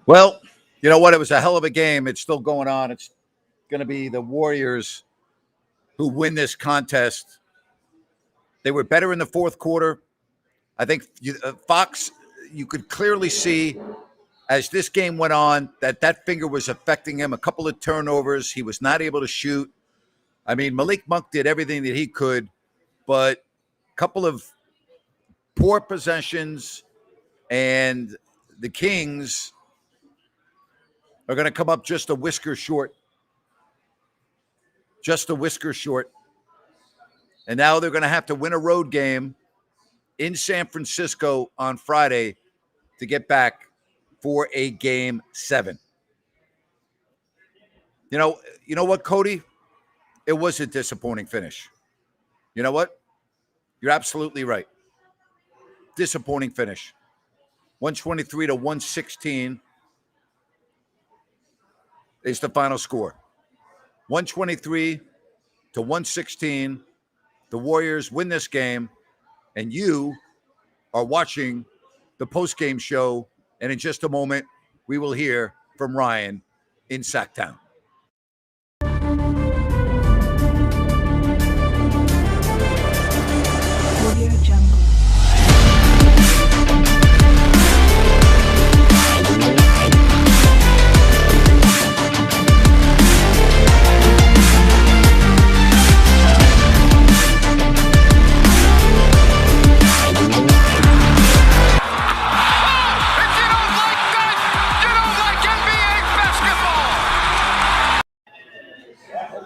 Well, you know what? It was a hell of a game. It's still going on. It's going to be the Warriors who win this contest. They were better in the fourth quarter. I think Fox, you could clearly see as this game went on that finger was affecting him. A couple of turnovers. He was not able to shoot. I mean, Malik Monk did everything that he could, but a couple of poor possessions, and the Kings are going to come up just a whisker short. Just a whisker short. And now they're going to have to win a road game in San Francisco on Friday to get back for a game 7. You know what, Cody? It was a disappointing finish. You know what? You're absolutely right. Disappointing finish. 123 to 116 is the final score. 123 to 116. The Warriors win this game, and you are watching the post-game show. And in just a moment, we will hear from Ryan in Sacktown.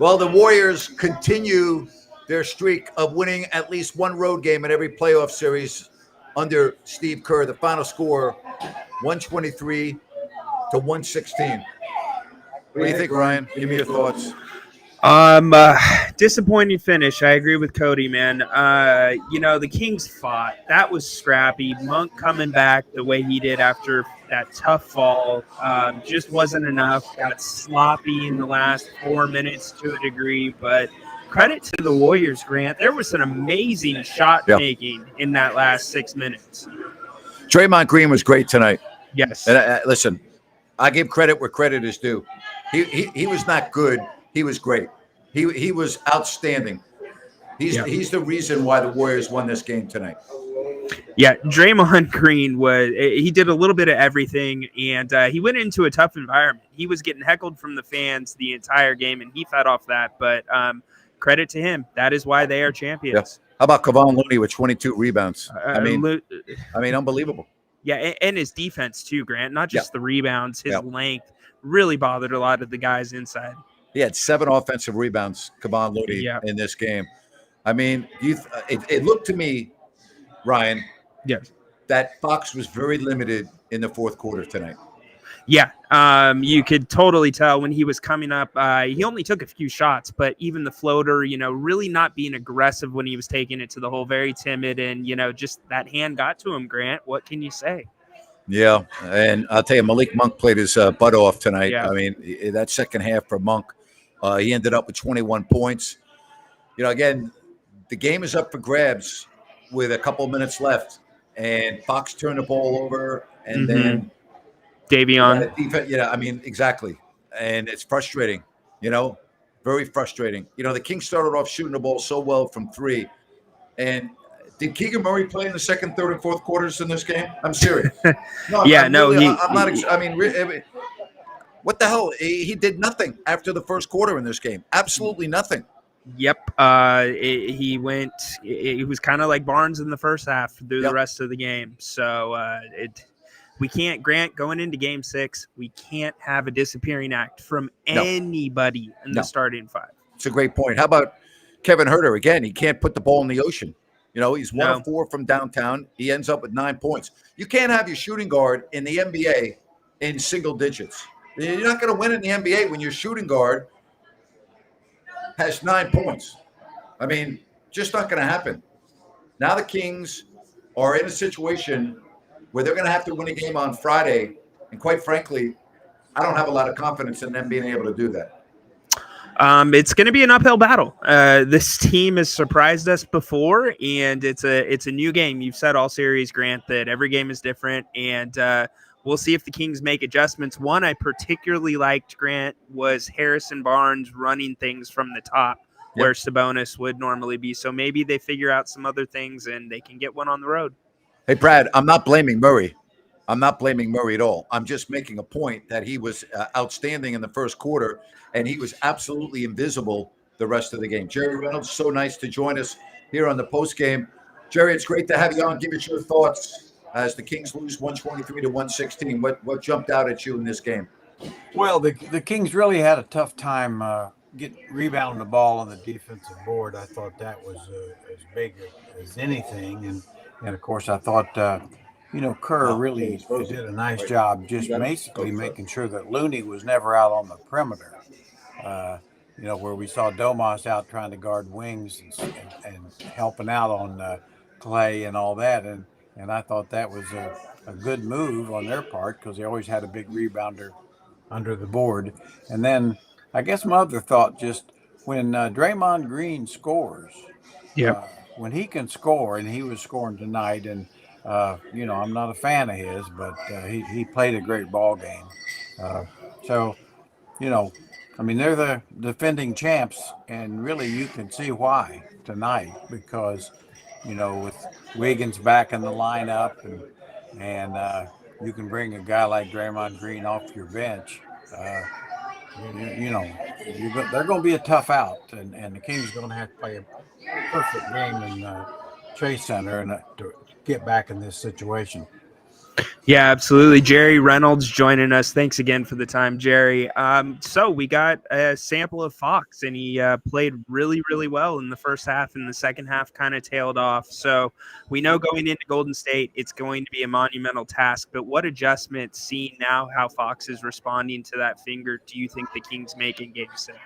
Well, the Warriors continue their streak of winning at least one road game in every playoff series under Steve Kerr. The final score, 123 to 116. What do you think, Ryan? Give me your thoughts. Disappointing finish. I agree with Cody, man. The Kings fought. That was scrappy. Monk coming back the way he did after that tough fall just wasn't enough. Got sloppy in the last 4 minutes to a degree, but credit to the Warriors, Grant. There was an amazing shot making in that last 6 minutes. Draymond Green was great tonight. Yes. And listen, I give credit where credit is due. He was not good. He was great. He was outstanding. He's the reason why the Warriors won this game tonight. Yeah, Draymond Green he did a little bit of everything, and he went into a tough environment. He was getting heckled from the fans the entire game, and he fed off that. But credit to him. That is why they are champions. Yeah. How about Kevon Looney with 22 rebounds? I mean, unbelievable. Yeah, and his defense too, Grant. Not just the rebounds, his length really bothered a lot of the guys inside. He had 7 offensive rebounds, Kevon Looney, in this game. I mean, it looked to me, Ryan, that Fox was very limited in the fourth quarter tonight. Yeah, you could totally tell when he was coming up. He only took a few shots, but even the floater, really not being aggressive when he was taking it to the hole, very timid, and, just that hand got to him, Grant. What can you say? Yeah, and I'll tell you, Malik Monk played his butt off tonight. Yeah. I mean, that second half for Monk, he ended up with 21 points. Again, the game is up for grabs with a couple minutes left, and Fox turned the ball over, and then Davion. Exactly. And it's frustrating, very frustrating. The Kings started off shooting the ball so well from 3. And did Keegan Murray play in the second, third, and fourth quarters in this game? I'm serious. No, I'm not. What the hell? He did nothing after the first quarter in this game. Absolutely nothing. Yep. He was kind of like Barnes in the first half through the rest of the game. So we can't, Grant, going into game 6, we can't have a disappearing act from anybody in the starting 5. It's a great point. How about Kevin Huerter? Again, he can't put the ball in the ocean. He's 1 of 4 from downtown. He ends up with 9 points. You can't have your shooting guard in the NBA in single digits. You're not going to win in the NBA when your shooting guard has 9 points. I mean, just not going to happen. Now the Kings are in a situation where they're going to have to win a game on Friday. And quite frankly, I don't have a lot of confidence in them being able to do that. It's going to be an uphill battle. This team has surprised us before, and it's a new game. You've said all series, Grant, that every game is different, and we'll see if the Kings make adjustments. One I particularly liked, Grant, was Harrison Barnes running things from the top where Sabonis would normally be. So maybe they figure out some other things and they can get one on the road. Hey, Brad, I'm not blaming Murray. I'm not blaming Murray at all. I'm just making a point that he was outstanding in the first quarter, and he was absolutely invisible the rest of the game. Jerry Reynolds, so nice to join us here on the post game. Jerry, it's great to have you on. Give us your thoughts as the Kings lose 123 to 116. What jumped out at you in this game? Well, the Kings really had a tough time rebounding the ball on the defensive board. I thought that was as big as anything, and of course I thought Kerr really did a nice job just basically making sure that Looney was never out on the perimeter. Where we saw Domas out trying to guard wings and helping out on Clay and all that, and I thought that was a good move on their part because they always had a big rebounder under the board. And then I guess my other thought, just when Draymond Green scores, when he can score, and he was scoring tonight, and I'm not a fan of his, but he played a great ball game. They're the defending champs, and really you can see why tonight because, with Wiggins back in the lineup and you can bring a guy like Draymond Green off your bench. They're going to be a tough out, and the Kings are going to have to play a perfect game in Chase Center and to get back in this situation. Yeah, absolutely. Jerry Reynolds joining us. Thanks again for the time, Jerry. So we got a sample of Fox, and he played really, really well in the first half, and the second half kind of tailed off. So we know going into Golden State, it's going to be a monumental task. But what adjustments, seeing now how Fox is responding to that finger, do you think the Kings make in Game 6?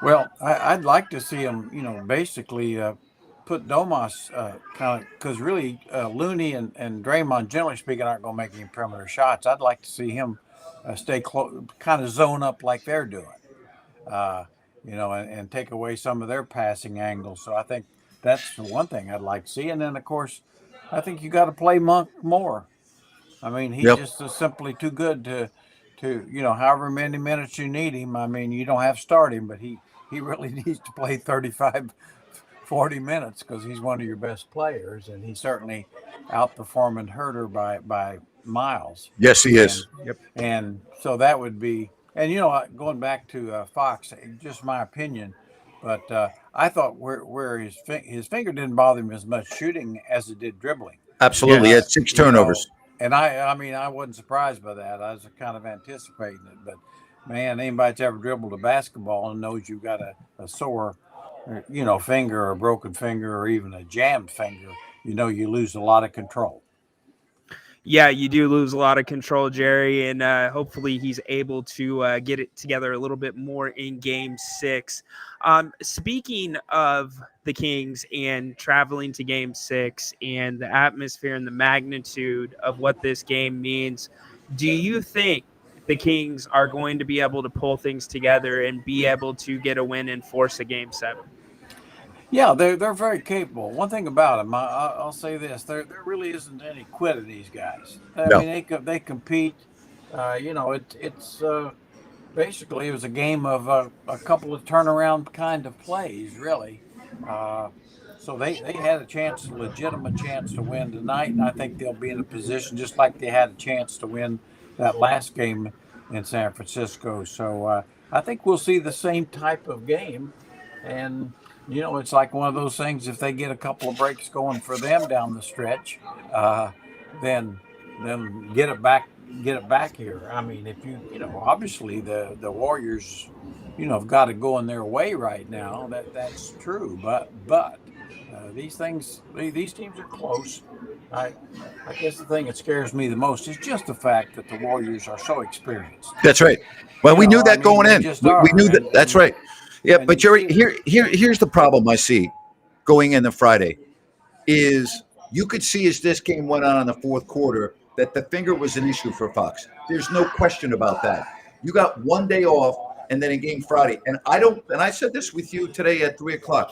Well, I'd like to see him, basically put Domas kind of because really Looney and Draymond, generally speaking, aren't going to make any perimeter shots. I'd like to see him stay close, kind of zone up like they're doing, and take away some of their passing angles. So I think that's the one thing I'd like to see. And then, of course, I think you got to play Monk more. I mean, he just is simply too good to however many minutes you need him. I mean, you don't have to start him, but he really needs to play 35 40 minutes because he's one of your best players, and he's certainly outperforming Herter by miles. Yes, he is. And so that would be, and going back to Fox, just my opinion, but I thought where his finger didn't bother him as much shooting as it did dribbling. Absolutely, he had 6 turnovers. And I wasn't surprised by that. I was kind of anticipating it, but man, anybody that's ever dribbled a basketball and knows you've got a sore finger or a broken finger or even a jammed finger, you lose a lot of control. Yeah, you do lose a lot of control, Jerry, and hopefully he's able to get it together a little bit more in Game 6. Speaking of the Kings and traveling to Game 6 and the atmosphere and the magnitude of what this game means, do you think the Kings are going to be able to pull things together and be able to get a win and force a Game 7? Yeah, they're very capable. One thing about them, I'll say this: there really isn't any quit of these guys. I mean, they compete. It's basically it was a game of a couple of turnaround kind of plays, really. So they had a legitimate chance to win tonight, and I think they'll be in a position just like they had a chance to win that last game in San Francisco. So I think we'll see the same type of game, and it's like one of those things. If they get a couple of breaks going for them down the stretch, then get it back here. I mean, if obviously the Warriors, have got to go in their way right now. That's true, but these teams are close. I guess the thing that scares me the most is just the fact that the Warriors are so experienced. That's right. Well, we knew that going in. We knew that. That's right. Yeah, but Jerry, here's the problem I see going into Friday is you could see as this game went on in the fourth quarter that the finger was an issue for Fox. There's no question about that. You got one day off and then a game Friday. And I said this with you today at 3:00.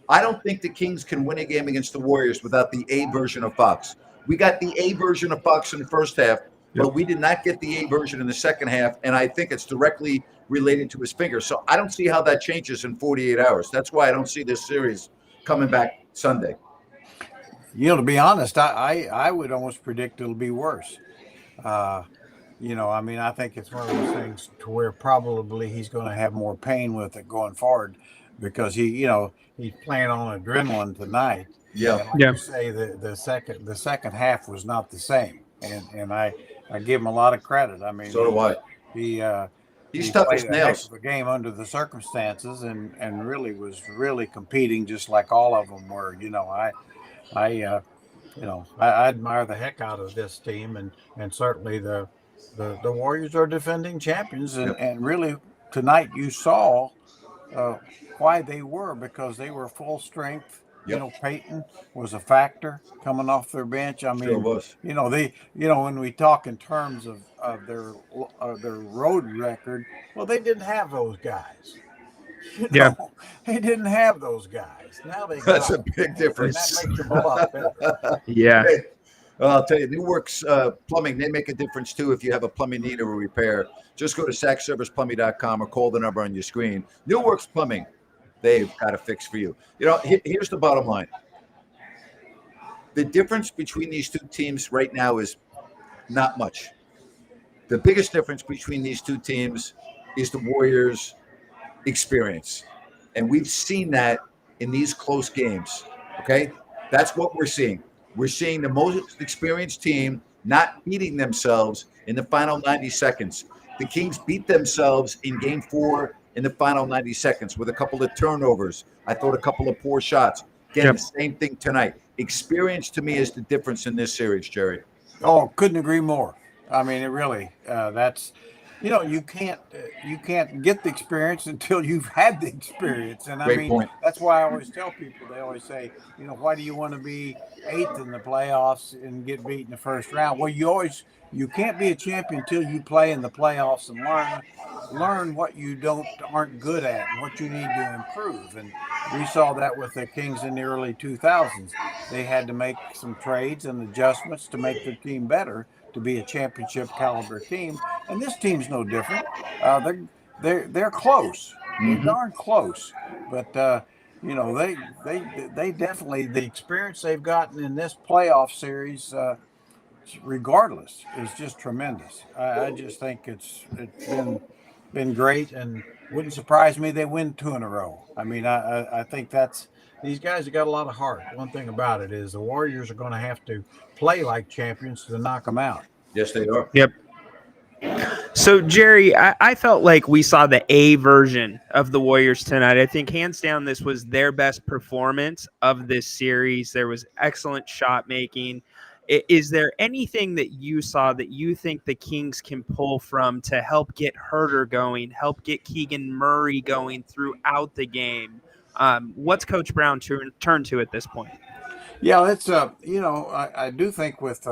I don't think the Kings can win a game against the Warriors without the A version of Fox. We got the A version of Fox in the first half. but we did not get the A version in the second half, and I think it's directly related to his finger. So I don't see how that changes in 48 hours. That's why I don't see this series coming back Sunday. To be honest, I would almost predict it'll be worse. I think it's one of those things to where probably he's going to have more pain with it going forward because he's playing on adrenaline tonight. Yeah. And like you say, the second half was not the same, and I give him a lot of credit. I mean, so do I. He's tough played as a nails. heck of a game under the circumstances, and really was competing just like all of them were. I admire the heck out of this team, and certainly the Warriors are defending champions, and really tonight you saw why they were, because they were full strength. Yep. Peyton was a factor coming off their bench. I mean, Sure was. when we talk in terms of their road record, well, they didn't have those guys. They didn't have those guys. Now they That's got a big difference. And that makes them a lot better. Yeah. Hey, I'll tell you, New Works Plumbing, they make a difference too if you have a plumbing need or a repair. Just go to sackserviceplumbing.com or call the number on your screen. New Works Plumbing, they've got a fix for you. Here's the bottom line. The difference between these two teams right now is not much. The biggest difference between these two teams is the Warriors' experience. And we've seen that in these close games, okay? That's what we're seeing. We're seeing the most experienced team not beating themselves in the final 90 seconds. The Kings beat themselves in Game 4 in the final 90 seconds with a couple of turnovers. I thought a couple of poor shots. Again, the same thing tonight. Experience to me is the difference in this series, Jerry. Oh, couldn't agree more. I mean, it really, that's, you can't get the experience until you've had the experience. And Great point. That's why I always tell people, they always say, why do you want to be 8th in the playoffs and get beat in the first round? Well, you can't be a champion until you play in the playoffs and learn what you aren't good at and what you need to improve. And we saw that with the Kings in the early 2000s. They had to make some trades and adjustments to make their team better, to be a championship caliber team. And this team's no different. They're close. They're darn close. But they definitely, the experience they've gotten in this playoff series, regardless, is just tremendous. I just think it's been great, and wouldn't surprise me they win 2 in a row. I mean, I think these guys have got a lot of heart. One thing about it is the Warriors are going to have to play like champions to knock them out. Yes, they are. Yep. So, Jerry, I felt like we saw the A version of the Warriors tonight. I think hands down this was their best performance of this series. There was excellent shot making. Is there anything that you saw that you think the Kings can pull from to help get Herter going, help get Keegan Murray going throughout the game? What's Coach Brown turn to at this point? Yeah, it's I do think with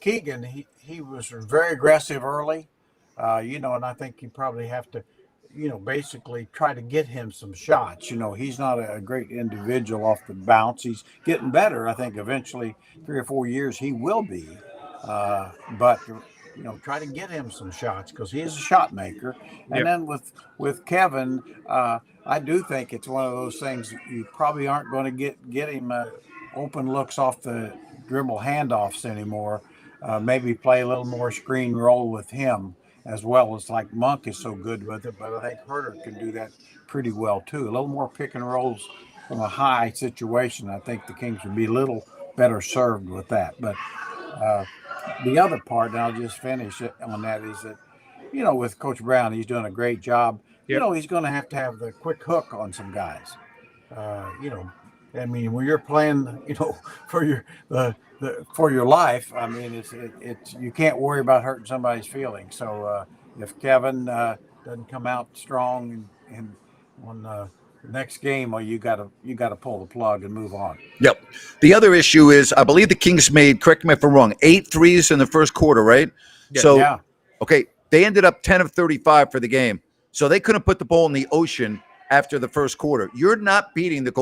Keegan, he was very aggressive early, and I think you probably have to, basically try to get him some shots. He's not a great individual off the bounce. He's getting better. I think eventually 3 or 4 years he will be, but try to get him some shots because he is a shot maker. And then with Kevin, I do think it's one of those things you probably aren't going to get him open looks off the dribble handoffs anymore. Maybe play a little more screen roll with him, as well as like Monk is so good with it. But I think Herter can do that pretty well too. A little more pick and rolls from a high situation. I think the Kings would be a little better served with that. But the other part, and I'll just finish it on that, is that, with Coach Brown, he's doing a great job. He's going to have the quick hook on some guys. I mean, when you're playing, for your life, I mean, it's you can't worry about hurting somebody's feelings. So if Kevin doesn't come out strong and on the next game, well, you got to pull the plug and move on. Yep. The other issue is, I believe the Kings made, correct me if I'm wrong, 8 threes in the first quarter, right? Okay, they ended up 10 of 35 for the game. So they couldn't put the ball in the ocean after the first quarter. You're not beating the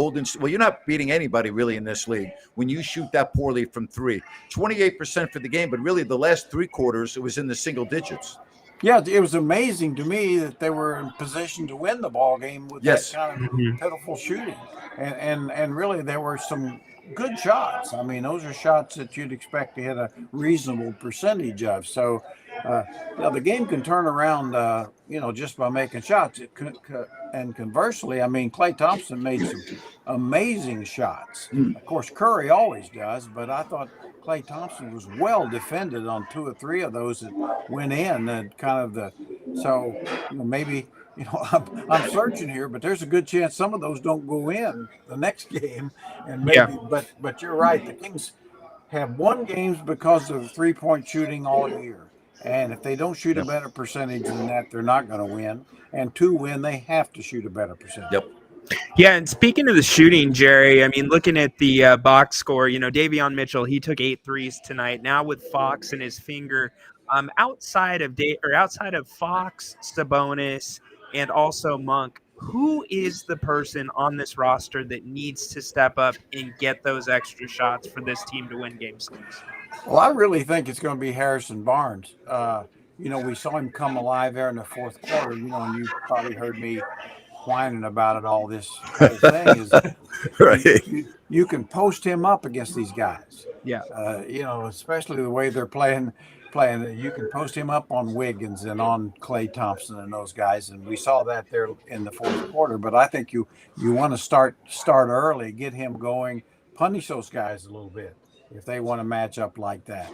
you're not beating anybody really in this league when you shoot that poorly from three. 28% for the game, but really the last 3 quarters, it was in the single digits. Yeah, it was amazing to me that they were in position to win the ball game with that Yes. kind of pitiful shooting, and really there were some good shots. I mean, those are shots that you'd expect to hit a reasonable percentage of. So, the game can turn around, just by making shots. And conversely, I mean, Klay Thompson made some amazing shots. Of course, Curry always does, but I thought Klay Thompson was well defended on 2 or 3 of those that went in, and maybe I'm searching here, but there's a good chance some of those don't go in the next game, and maybe. But you're right, the Kings have won games because of 3-point shooting all year, and if they don't shoot a better percentage than that, they're not going to win. And to win, they have to shoot a better percentage. Yep. Yeah, and speaking of the shooting, Jerry, I mean, looking at the box score, Davion Mitchell, he took 8 threes tonight. Now with Fox in his finger, outside of Fox, Sabonis, and also Monk, who is the person on this roster that needs to step up and get those extra shots for this team to win Game 6? Well, I really think it's going to be Harrison Barnes. We saw him come alive there in the fourth quarter, and you probably heard me whining about it all this thing is right. You can post him up against these guys. Yeah. Especially the way they're playing. You can post him up on Wiggins and on Klay Thompson and those guys, and we saw that there in the fourth quarter. But I think you want to start early, get him going, punish those guys a little bit if they want to match up like that.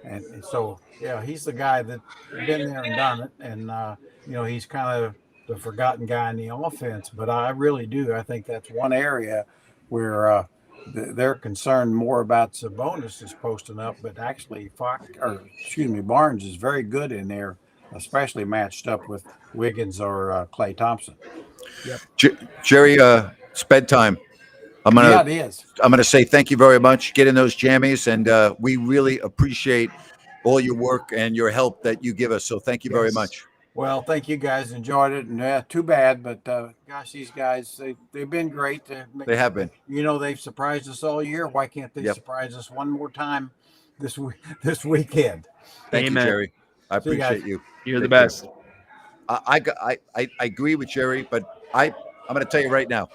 And so, he's the guy that's been there and done it, and he's kind of the forgotten guy in the offense. But I really do. I think that's one area where they're concerned more about Sabonis is posting up, but actually Barnes is very good in there, especially matched up with Wiggins or Klay Thompson. Yep. Jerry, it's bedtime. It is. I'm gonna say thank you very much. Get in those jammies, and we really appreciate all your work and your help that you give us. So thank you very much. Well, thank you guys. Enjoyed it, and too bad, but gosh, these guys they've been great. They have been. They've surprised us all year. Why can't they surprise us one more time this weekend? Thank you, Jerry. I appreciate you. You're the best. I agree with Jerry, but I'm going to tell you right now,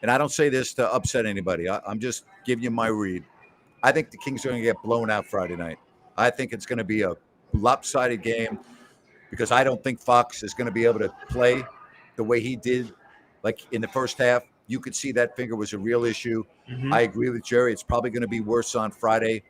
and I don't say this to upset anybody. I'm just giving you my read. I think the Kings are going to get blown out Friday night. I think it's going to be a lopsided game because I don't think Fox is going to be able to play the way he did, like in the first half. You could see that finger was a real issue. Mm-hmm. I agree with Jerry. It's probably going to be worse on Friday.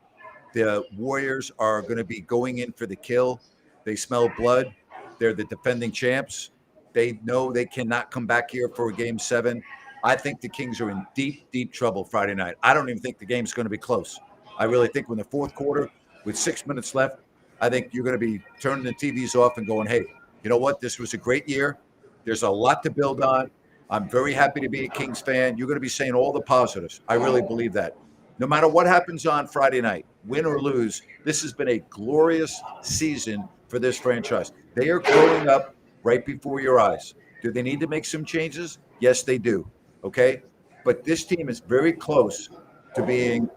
The Warriors are going to be going in for the kill. They smell blood. They're the defending champs. They know they cannot come back here for a Game 7. I think the Kings are in deep, deep trouble Friday night. I don't even think the game's going to be close. I really think when the fourth quarter, with 6 minutes left, I think you're going to be turning the TVs off and going, hey, you know what? This was a great year. There's a lot to build on. I'm very happy to be a Kings fan. You're going to be saying all the positives. I really believe that. No matter what happens on Friday night, win or lose, this has been a glorious season for this franchise. They are growing up right before your eyes. Do they need to make some changes? Yes, they do. Okay? But this team is very close to being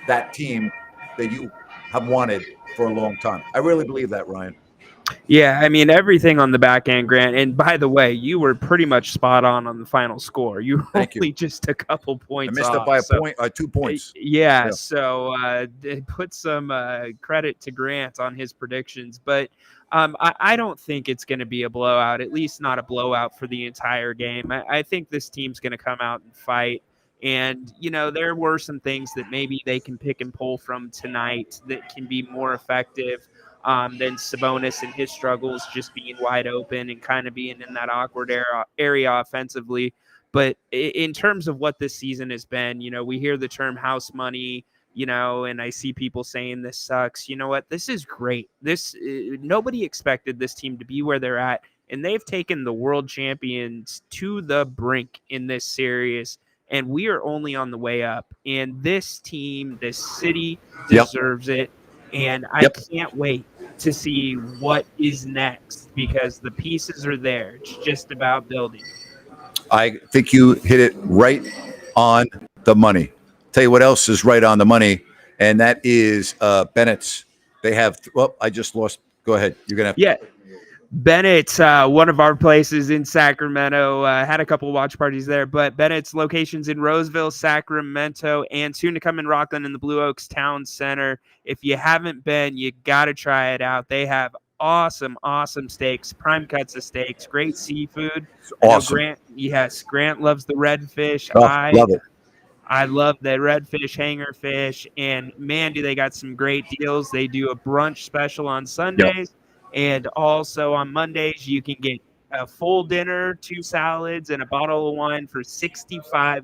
that team that you have wanted for a long time. I really believe that, Ryan. Yeah, I mean, everything on the back end, Grant. And by the way, you were pretty much spot on the final score. You were only just a couple points I missed off, it by a point, 2 points. Yeah, so put some credit to Grant on his predictions. But I don't think it's going to be a blowout, at least not a blowout for the entire game. I think this team's going to come out and fight. And, there were some things that maybe they can pick and pull from tonight that can be more effective than Sabonis and his struggles just being wide open and kind of being in that awkward area offensively. But in terms of what this season has been, we hear the term house money, and I see people saying this sucks. You know what? This is great. Nobody expected this team to be where they're at, and they've taken the world champions to the brink in this series, and we are only on the way up. And this team, this city deserves it. And I can't wait to see what is next because the pieces are there. It's just about building. I think you hit it right on the money. Tell you what else is right on the money, and that is Bennett's. They have. Well, I just lost. Go ahead. You're gonna have. Yeah. Bennett's, one of our places in Sacramento, had a couple watch parties there, but Bennett's locations in Roseville, Sacramento, and soon to come in Rockland in the Blue Oaks Town Center. If you haven't been, you got to try it out. They have awesome steaks, prime cuts of steaks, great seafood. Awesome. Grant loves the redfish. Oh, love it. I love the redfish, hanger fish, and man, do they got some great deals. They do a brunch special on Sundays. Yep. And also on Mondays, you can get a full dinner, 2 salads, and a bottle of wine for $65.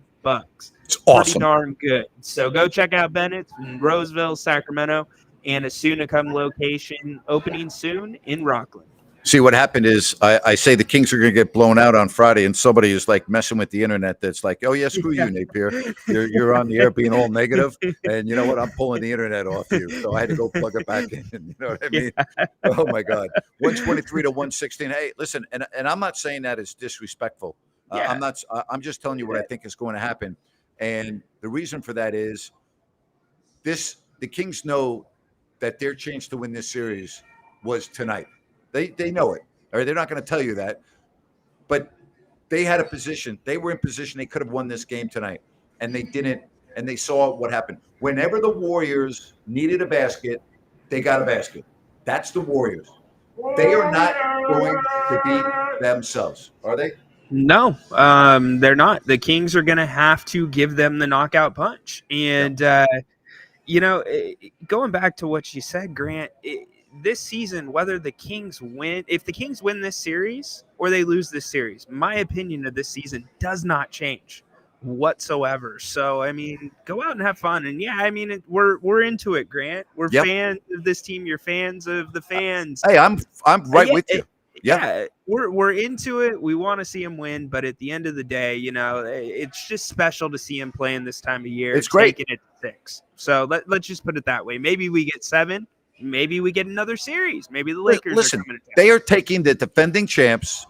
It's awesome. Pretty darn good. So go check out Bennett's in Roseville, Sacramento, and a soon-to-come location opening soon in Rockland. See, what happened is I say the Kings are going to get blown out on Friday, and somebody is like messing with the internet. That's like, oh yeah, screw you, Napier. You're on the air being all negative, and you know what? I'm pulling the internet off you, so I had to go plug it back in. You know what I mean? Yeah. Oh my God, 123 to 116. Hey, listen, and I'm not saying that as disrespectful. Yeah. I'm not. I'm just telling you what I think is going to happen, and the reason for that is this: the Kings know that their chance to win this series was tonight. They know it, or they're not going to tell you that, but they had a position. They were in position. They could have won this game tonight, and they didn't, and they saw what happened. Whenever the Warriors needed a basket, they got a basket. That's the Warriors. They are not going to beat themselves, are they? No, they're not. The Kings are going to have to give them the knockout punch. And, going back to what you said, Grant, this season, whether the Kings win, if the Kings win this series or they lose this series, my opinion of this season does not change whatsoever. So, I mean, go out and have fun. And yeah, I mean, we're into it, Grant. We're fans of this team. You're fans of the fans. Hey, I'm right with you. Yeah, we're into it. We want to see him win, but at the end of the day, it's just special to see him playing this time of year. It's great. Taking it to 6. So let's just put it that way. Maybe we get 7. Maybe we get another series. Maybe the Lakers Listen, are coming to town. They are taking the defending champs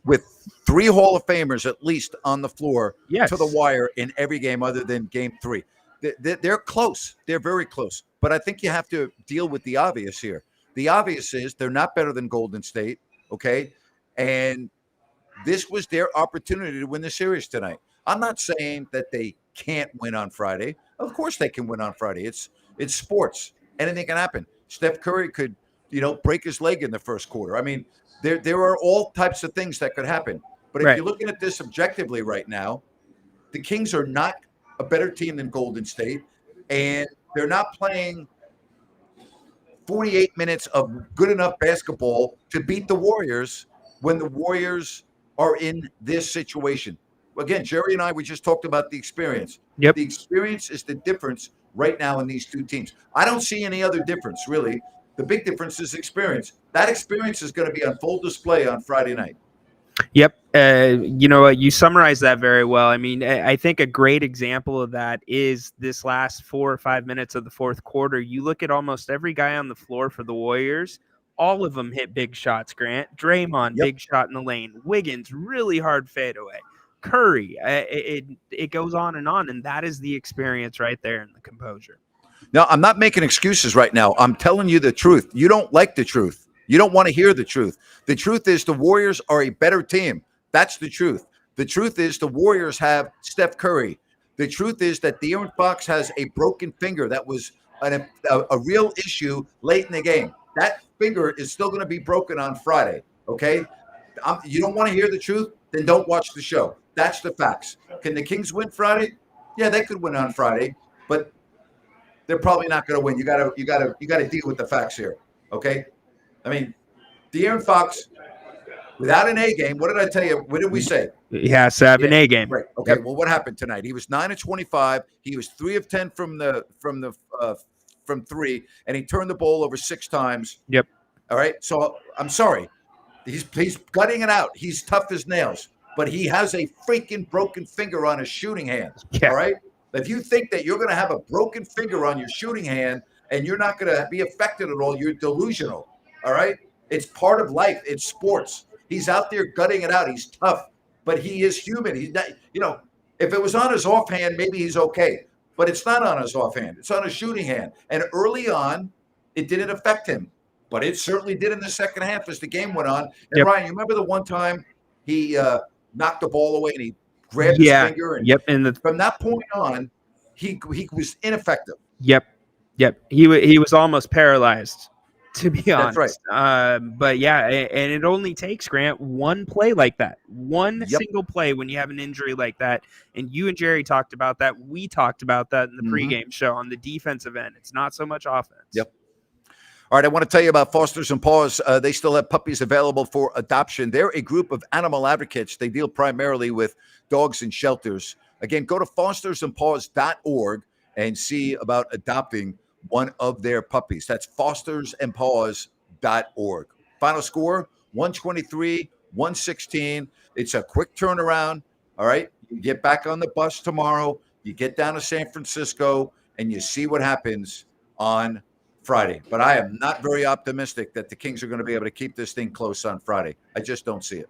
with 3 Hall of Famers at least on the floor to the wire in every game other than game 3. They're close. They're very close. But I think you have to deal with the obvious here. The obvious is they're not better than Golden State, okay? And this was their opportunity to win the series tonight. I'm not saying that they can't win on Friday. Of course they can win on Friday. It's sports. Anything can happen. Steph Curry could, break his leg in the first quarter. I mean, there are all types of things that could happen. But if you're looking at this objectively right now, the Kings are not a better team than Golden State, and they're not playing 48 minutes of good enough basketball to beat the Warriors when the Warriors are in this situation. Again, Jerry and we just talked about the experience. Yep. The experience is the difference right now in these two teams. I don't see any other difference, really. The big difference is experience. That experience is going to be on full display on Friday night. Yep. You know what? You summarized that very well. I mean, I think a great example of that is this last 4 or 5 minutes of the fourth quarter. You look at almost every guy on the floor for the Warriors. All of them hit big shots, Grant. Draymond, big shot in the lane. Wiggins, really hard fadeaway. Curry, it goes on, and that is the experience right there in the composure. Now, I'm not making excuses right now. I'm telling you the truth. You don't like the truth. You don't want to hear the truth. The truth is the Warriors are a better team. That's the truth. The truth is the Warriors have Steph Curry. The truth is that De'Aaron Fox has a broken finger that was a real issue late in the game. That finger is still going to be broken on Friday, okay? You don't want to hear the truth? Then don't watch the show. That's the facts. Can the Kings win Friday? Yeah, they could win on Friday, but they're probably not going to win. You got to deal with the facts here, okay? I mean, De'Aaron Fox, without an A game, what did I tell you? What did we say? Yeah, 7 A game. Right. Okay. Yep. Well, what happened tonight? He was 9 of 25. He was 3 of 10 from 3, and he turned the ball over 6 times. Yep. All right. So I'm sorry. He's gutting it out. He's tough as nails, but he has a freaking broken finger on his shooting hand. Yeah. All right. If you think that you're going to have a broken finger on your shooting hand and you're not going to be affected at all, you're delusional. All right. It's part of life. It's sports. He's out there gutting it out. He's tough, but he is human. He's not, if it was on his offhand, maybe he's okay, but it's not on his offhand. It's on his shooting hand. And early on, it didn't affect him, but it certainly did in the second half as the game went on. And Yep. Ryan, you remember the one time he knocked the ball away and he grabbed his finger? And Yep. And from that point on, he was ineffective. Yep. He was almost paralyzed, to be honest. That's right. But yeah, and it only takes, Grant, one play like that, one Yep. single play when you have an injury like that. And you and Jerry talked about that. We talked about that in the pregame show on the defensive end. It's not so much offense. Yep. All right, I want to tell you about Fosters and Paws. They still have puppies available for adoption. They're a group of animal advocates. They deal primarily with dogs in shelters. Again, go to fostersandpaws.org and see about adopting one of their puppies. That's fostersandpaws.org. Final score, 123-116. It's a quick turnaround, all right? You get back on the bus tomorrow. You get down to San Francisco, and you see what happens on Friday. But I am not very optimistic that the Kings are going to be able to keep this thing close on Friday. I just don't see it.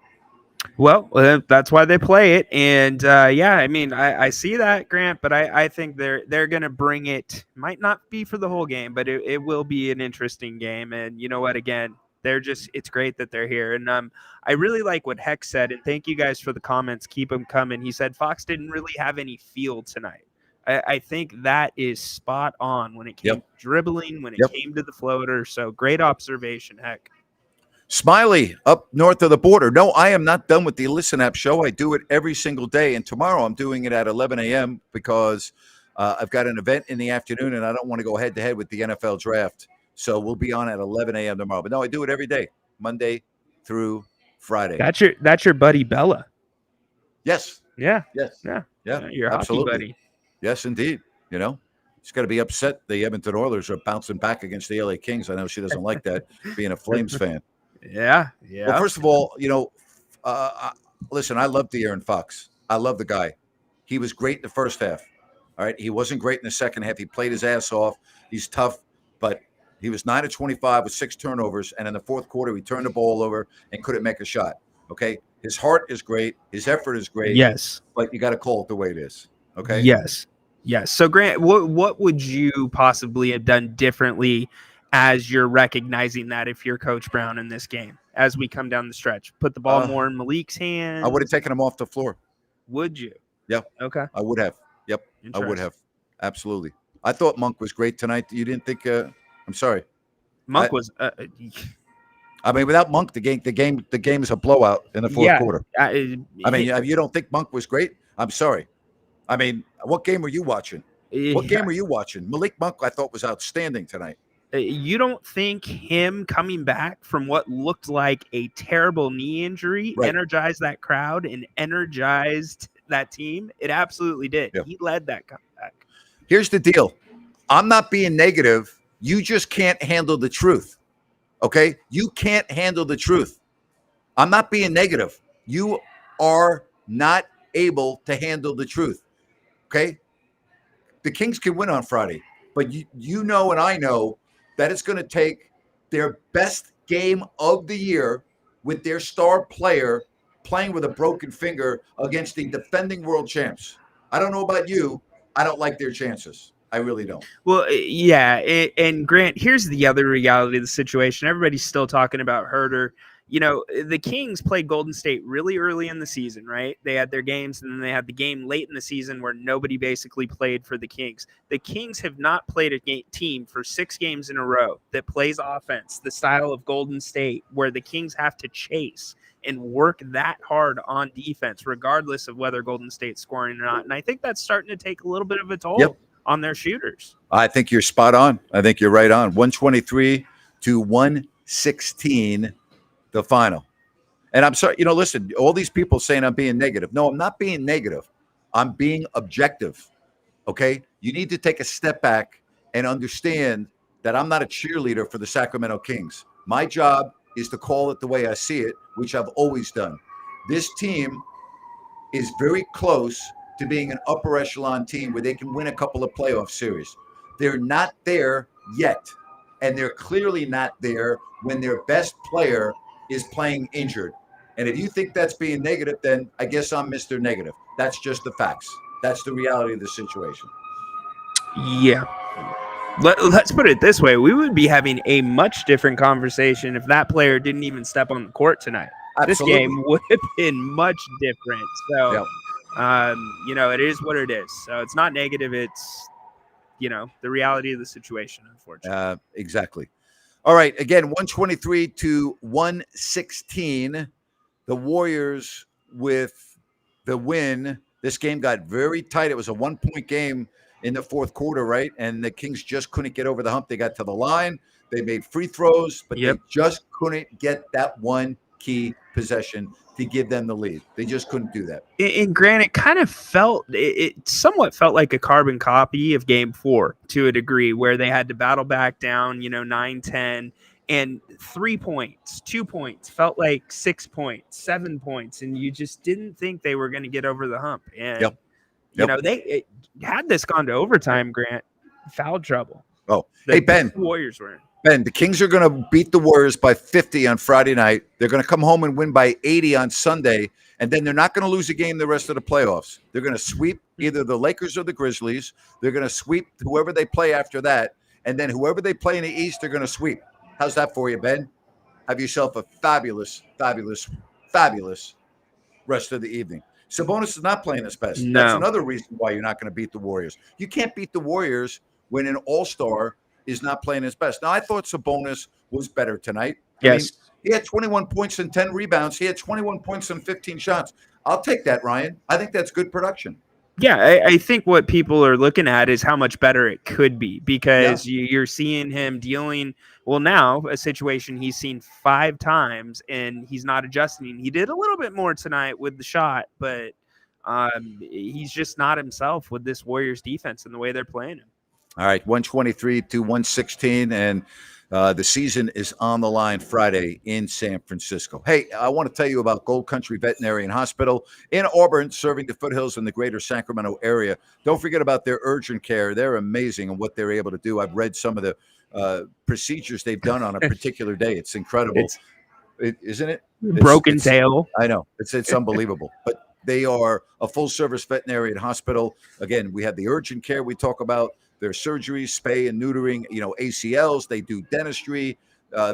Well, that's why they play it, and I see that, Grant, but I think they're going to bring it. Might not be for the whole game, but it will be an interesting game. And you know what? Again, it's great that they're here, and I really like what Heck said, and thank you guys for the comments. Keep them coming. He said Fox didn't really have any feel tonight. I think that is spot on when it came to dribbling, when it came to the floater. So great observation, Heck. Smiley up north of the border. No, I am not done with the Listen App show. I do it every single day. And tomorrow I'm doing it at 11 a.m. because I've got an event in the afternoon and I don't want to go head to head with the NFL draft. So we'll be on at 11 a.m. tomorrow. But no, I do it every day, Monday through Friday. That's your buddy Bella. Yes. Yeah. Yes. Yeah. Yeah. Your absolutely. hockey buddy. Yes, indeed. She's got to be upset the Edmonton Oilers are bouncing back against the LA Kings. I know she doesn't like that, being a Flames fan. Yeah. Well, first of all, listen, I love De'Aaron Fox. I love the guy. He was great in the first half. All right. He wasn't great in the second half. He played his ass off. He's tough, but he was 9 of 25 with 6 turnovers. And in the fourth quarter, he turned the ball over and couldn't make a shot. Okay. His heart is great. His effort is great. Yes. But you got to call it the way it is. Okay. Yes. So, Grant, what would you possibly have done differently as you're recognizing that if you're Coach Brown in this game as we come down the stretch? Put the ball more in Malik's hands? I would have taken him off the floor. Would you? Yeah. Okay. I would have. Yep. I would have. Absolutely. I thought Monk was great tonight. You didn't think I'm sorry. Monk was without Monk, the game is a blowout in the fourth quarter. You don't think Monk was great? I'm sorry. What game were you watching? What game were you watching? Malik Monk, I thought, was outstanding tonight. You don't think him coming back from what looked like a terrible knee injury energized that crowd and energized that team? It absolutely did. Yeah. He led that comeback. Here's the deal. I'm not being negative. You just can't handle the truth. Okay? You can't handle the truth. I'm not being negative. You are not able to handle the truth. Okay? The Kings can win on Friday, but you know and I know that it's going to take their best game of the year with their star player playing with a broken finger against the defending world champs. I don't know about you. I don't like their chances. I really don't. Well, yeah. And Grant, here's the other reality of the situation. Everybody's still talking about Herter. The Kings played Golden State really early in the season, right? They had their games, and then they had the game late in the season where nobody basically played for the Kings. The Kings have not played a team for 6 games in a row that plays offense, the style of Golden State, where the Kings have to chase and work that hard on defense, regardless of whether Golden State's scoring or not. And I think that's starting to take a little bit of a toll on their shooters. I think you're spot on. I think you're right on. 123-116. The final. And I'm sorry, listen, all these people saying I'm being negative. No, I'm not being negative. I'm being objective. Okay? You need to take a step back and understand that I'm not a cheerleader for the Sacramento Kings. My job is to call it the way I see it, which I've always done. This team is very close to being an upper echelon team where they can win a couple of playoff series. They're not there yet. and they're clearly not there when their best player is playing injured. And if you think that's being negative, then I guess I'm Mr. Negative. That's just the facts. That's the reality of the situation. Yeah. Let's put it this way. We would be having a much different conversation if that player didn't even step on the court tonight. Absolutely. This game would have been much different. So, Yep. it is what it is. So it's not negative. It's, the reality of the situation, unfortunately. Exactly. All right. Again, 123 to 116. The Warriors with the win. This game got very tight. It was a 1-point game in the fourth quarter, right? And the Kings just couldn't get over the hump. They got to the line. They made free throws, but they just couldn't get that one key possession to give them the lead. They just couldn't do that. And Grant, it kind of it somewhat felt like a carbon copy of Game 4 to a degree, where they had to battle back down, 9-10, and 3 points, 2 points, felt like 6 points, 7 points, and you just didn't think they were going to get over the hump. And, had this gone to overtime, Grant, foul trouble. Oh, hey, Ben. The Warriors were in. Ben, the Kings are going to beat the Warriors by 50 on Friday night. They're going to come home and win by 80 on Sunday, and then they're not going to lose a game the rest of the playoffs. They're going to sweep either the Lakers or the Grizzlies. They're going to sweep whoever they play after that, and then whoever they play in the East, they're going to sweep. How's that for you, Ben? Have yourself a fabulous, fabulous, fabulous rest of the evening. Sabonis is not playing his best. No. That's another reason why you're not going to beat the Warriors. You can't beat the Warriors when an all-star is not playing his best. Now, I thought Sabonis was better tonight. Yes. He had 21 points and 10 rebounds. He had 21 points and 15 shots. I'll take that, Ryan. I think that's good production. Yeah, I think what people are looking at is how much better it could be, because you're seeing him dealing, now a situation he's seen 5 times and he's not adjusting. He did a little bit more tonight with the shot, but he's just not himself with this Warriors defense and the way they're playing him. All right, 123 to 116, and the season is on the line Friday in San Francisco. Hey, I want to tell you about Gold Country Veterinary and Hospital in Auburn, serving the foothills in the greater Sacramento area. Don't forget about their urgent care. They're amazing and what they're able to do. I've read some of the procedures they've done on a particular day. It's incredible, isn't it? Broken tail. I know. It's unbelievable. But they are a full-service veterinary and hospital. Again, we have the urgent care we talk about. Their surgeries, spay and neutering, ACLs. They do dentistry.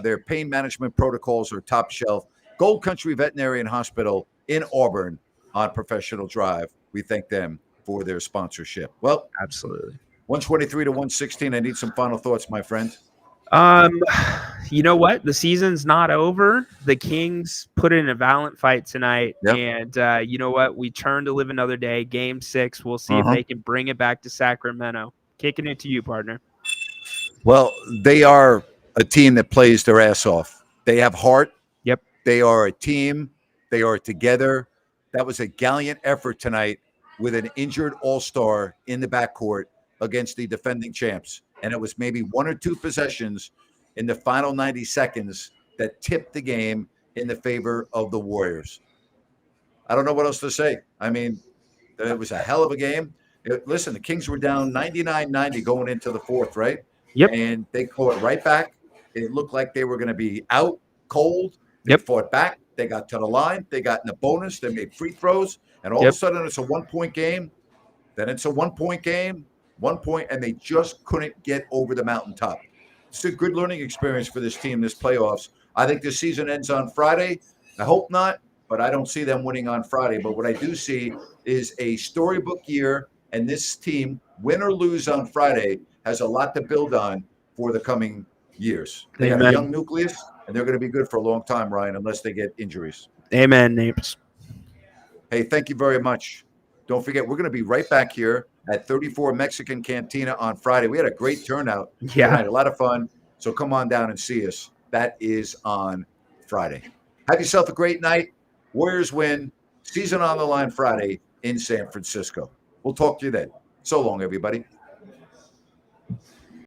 Their pain management protocols are top shelf. Gold Country Veterinary and Hospital in Auburn on Professional Drive. We thank them for their sponsorship. Well, absolutely. 123 to 116. I need some final thoughts, my friend. You know what? The season's not over. The Kings put in a valiant fight tonight. Yep. And you know what? We turn to live another day. Game 6. We'll see if they can bring it back to Sacramento. Kicking it to you, partner. Well, they are a team that plays their ass off. They have heart. Yep. They are a team. They are together. That was a gallant effort tonight with an injured all-star in the backcourt against the defending champs. And it was maybe 1 or 2 possessions in the final 90 seconds that tipped the game in the favor of the Warriors. I don't know what else to say. I mean, it was a hell of a game. Listen, the Kings were down 99-90 going into the fourth, right? Yep. And they caught right back. It looked like they were going to be out cold. They fought back. They got to the line. They got in the bonus. They made free throws. And all of a sudden, it's a 1-point game. Then it's a 1-point game, 1 point, and they just couldn't get over the mountaintop. It's a good learning experience for this team, this playoffs. I think this season ends on Friday. I hope not, but I don't see them winning on Friday. But what I do see is a storybook year. And this team, win or lose on Friday, has a lot to build on for the coming years. They have a young nucleus, and they're going to be good for a long time, Ryan, unless they get injuries. Amen, Napes. Hey, thank you very much. Don't forget, we're going to be right back here at 34 Mexican Cantina on Friday. We had a great turnout tonight, a lot of fun. So come on down and see us. That is on Friday. Have yourself a great night. Warriors win. Season on the line Friday in San Francisco. We'll talk to you then. So long, everybody.